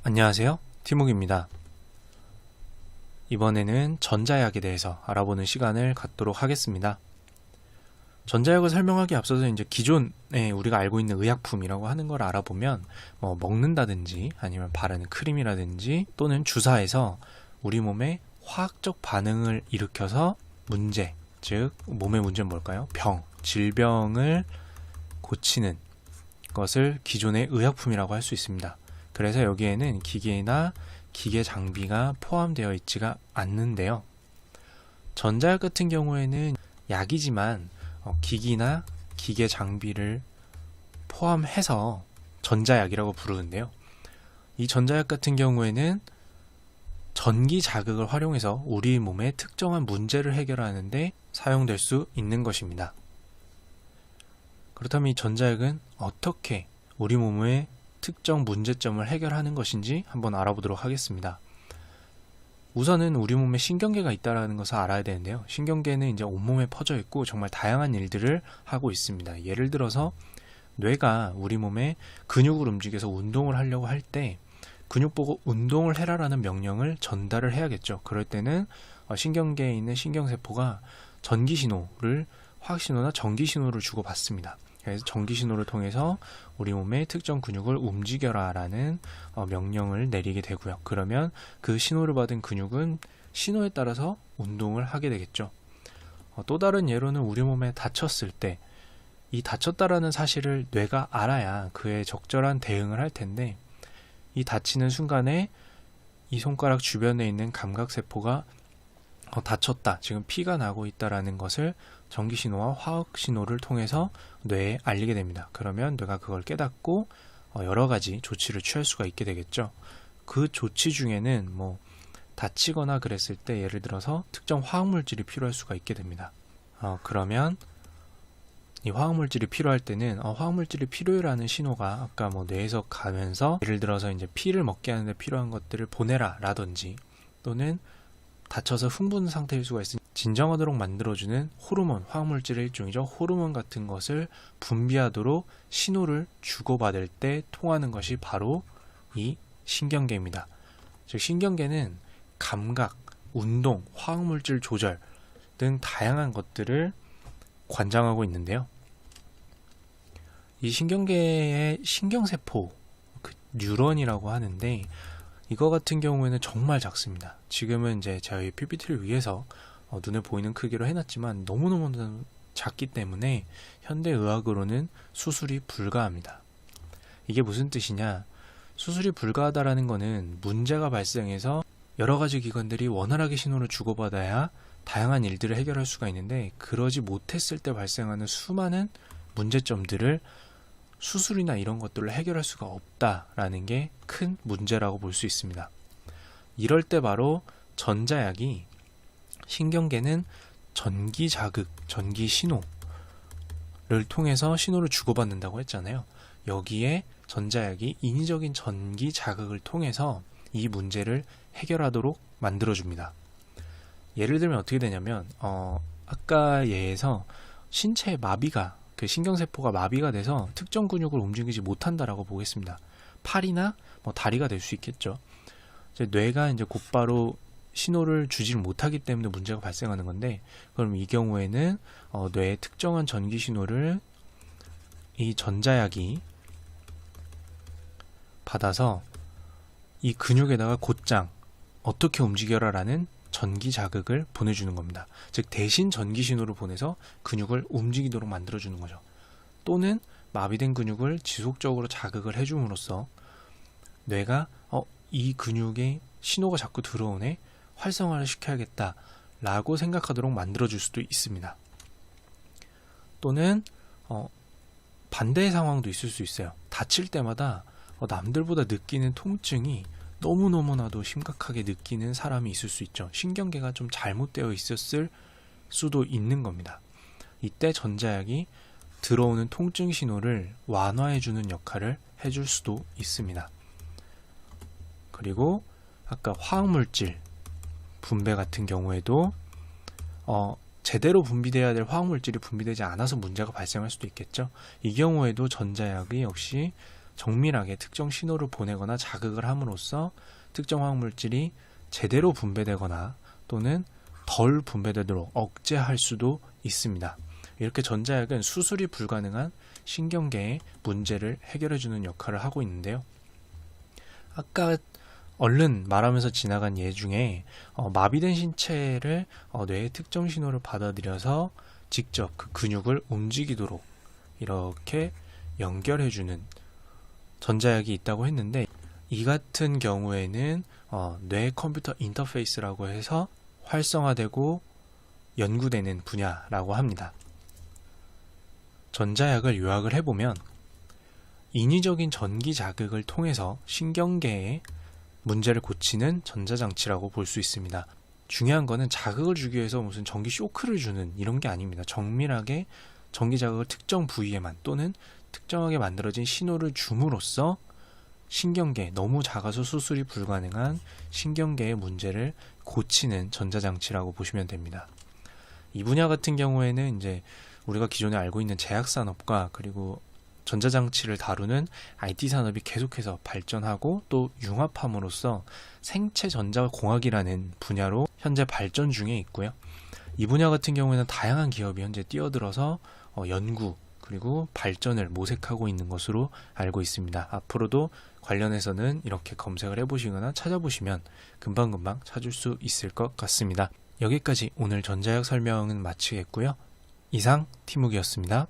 안녕하세요, 티묵입니다. 이번에는 전자약에 대해서 알아보는 시간을 갖도록 하겠습니다. 전자약을 설명하기 앞서서 이제 기존에 우리가 알고 있는 의약품이라고 하는 걸 알아보면 먹는다든지 아니면 바르는 크림이라든지 또는 주사해서 우리 몸에 화학적 반응을 일으켜서 문제, 즉 몸의 문제는 뭘까요? 질병을 고치는 것을 기존의 의약품이라고 할 수 있습니다. 그래서 여기에는 기계나 기계 장비가 포함되어 있지가 않는데요. 전자약 같은 경우에는 약이지만 기기나 기계 장비를 포함해서 전자약이라고 부르는데요. 이 전자약 같은 경우에는 전기 자극을 활용해서 우리 몸의 특정한 문제를 해결하는데 사용될 수 있는 것입니다. 그렇다면 이 전자약은 어떻게 우리 몸의 특정 문제점을 해결하는 것인지 한번 알아보도록 하겠습니다. 우선은 우리 몸에 신경계가 있다는 것을 알아야 되는데요. 신경계는 이제 온몸에 퍼져 있고 정말 다양한 일들을 하고 있습니다. 예를 들어서 뇌가 우리 몸에 근육을 움직여서 운동을 하려고 할 때 근육 보고 운동을 해라라는 명령을 전달을 해야겠죠. 그럴 때는 신경계에 있는 신경세포가 전기신호를 화학신호나 전기신호를 주고받습니다. 그래서 전기신호를 통해서 우리 몸의 특정 근육을 움직여라 라는 명령을 내리게 되고요. 그러면 그 신호를 받은 근육은 신호에 따라서 운동을 하게 되겠죠. 또 다른 예로는 우리 몸에 다쳤을 때 이 다쳤다라는 사실을 뇌가 알아야 그에 적절한 대응을 할 텐데 이 다치는 순간에 이 손가락 주변에 있는 감각세포가 다쳤다, 지금 피가 나고 있다라는 것을 전기신호와 화학신호를 통해서 뇌에 알리게 됩니다. 그러면 뇌가 그걸 깨닫고 여러 가지 조치를 취할 수가 있게 되겠죠. 그 조치 중에는 다치거나 그랬을 때 예를 들어서 특정 화학물질이 필요할 수가 있게 됩니다. 그러면 이 화학물질이 필요할 때는 화학물질이 필요해라는 신호가 아까 뇌에서 가면서 예를 들어서 이제 피를 먹게 하는데 필요한 것들을 보내라 라든지 또는 다쳐서 흥분 상태일 수가 있으니 진정하도록 만들어주는 호르몬, 화학물질의 일종이죠. 호르몬 같은 것을 분비하도록 신호를 주고받을 때 통하는 것이 바로 이 신경계입니다. 즉 신경계는 감각, 운동, 화학물질 조절 등 다양한 것들을 관장하고 있는데요. 이 신경계의 신경세포, 뉴런이라고 하는데 이거 같은 경우에는 정말 작습니다. 지금은 이제 저희 PPT를 위해서 눈에 보이는 크기로 해놨지만 너무너무 작기 때문에 현대의학으로는 수술이 불가합니다. 이게 무슨 뜻이냐? 수술이 불가하다라는 거는 문제가 발생해서 여러 가지 기관들이 원활하게 신호를 주고받아야 다양한 일들을 해결할 수가 있는데 그러지 못했을 때 발생하는 수많은 문제점들을 수술이나 이런 것들로 해결할 수가 없다라는 게 큰 문제라고 볼 수 있습니다. 이럴 때 바로 전자약이 신경계는 전기 자극, 전기 신호를 통해서 신호를 주고받는다고 했잖아요. 여기에 전자약이 인위적인 전기 자극을 통해서 이 문제를 해결하도록 만들어줍니다. 예를 들면 어떻게 되냐면 아까 예에서 신체의 마비가 신경세포가 마비가 돼서 특정 근육을 움직이지 못한다라고 보겠습니다. 팔이나 다리가 될 수 있겠죠. 이제 뇌가 이제 곧바로 신호를 주지 못하기 때문에 문제가 발생하는 건데 그럼 이 경우에는 뇌의 특정한 전기 신호를 이 전자약이 받아서 이 근육에다가 곧장 어떻게 움직여라 라는 전기 자극을 보내주는 겁니다. 즉 대신 전기 신호를 보내서 근육을 움직이도록 만들어주는 거죠. 또는 마비된 근육을 지속적으로 자극을 해줌으로써 뇌가 이 근육에 신호가 자꾸 들어오네, 활성화를 시켜야겠다 라고 생각하도록 만들어줄 수도 있습니다. 또는 반대의 상황도 있을 수 있어요. 다칠 때마다 남들보다 느끼는 통증이 너무너무나도 심각하게 느끼는 사람이 있을 수 있죠. 신경계가 좀 잘못되어 있었을 수도 있는 겁니다. 이때 전자약이 들어오는 통증 신호를 완화해주는 역할을 해줄 수도 있습니다. 그리고 아까 화학물질 분배 같은 경우에도 제대로 분비돼야 될 화학물질이 분비되지 않아서 문제가 발생할 수도 있겠죠. 이 경우에도 전자약이 역시 정밀하게 특정 신호를 보내거나 자극을 함으로써 특정 화학물질이 제대로 분배되거나 또는 덜 분배되도록 억제할 수도 있습니다. 이렇게 전자약은 수술이 불가능한 신경계의 문제를 해결해주는 역할을 하고 있는데요. 아까 얼른 말하면서 지나간 예 중에 마비된 신체를 뇌의 특정 신호를 받아들여서 직접 그 근육을 움직이도록 이렇게 연결해주는 전자약이 있다고 했는데, 이 같은 경우에는 뇌 컴퓨터 인터페이스라고 해서 활성화되고 연구되는 분야라고 합니다. 전자약을 요약을 해보면 인위적인 전기 자극을 통해서 신경계의 문제를 고치는 전자장치라고 볼 수 있습니다. 중요한 거는 자극을 주기 위해서 무슨 전기 쇼크를 주는 이런 게 아닙니다. 정밀하게 전기 자극을 특정 부위에만 또는 특정하게 만들어진 신호를 줌으로써 신경계, 너무 작아서 수술이 불가능한 신경계의 문제를 고치는 전자장치라고 보시면 됩니다. 이 분야 같은 경우에는 이제 우리가 기존에 알고 있는 제약산업과 그리고 전자장치를 다루는 IT 산업이 계속해서 발전하고 또 융합함으로써 생체 전자공학이라는 분야로 현재 발전 중에 있고요. 이 분야 같은 경우에는 다양한 기업이 현재 뛰어들어서 연구 그리고 발전을 모색하고 있는 것으로 알고 있습니다. 앞으로도 관련해서는 이렇게 검색을 해보시거나 찾아보시면 금방금방 찾을 수 있을 것 같습니다. 여기까지 오늘 전자약 설명은 마치겠고요. 이상 티묵이었습니다.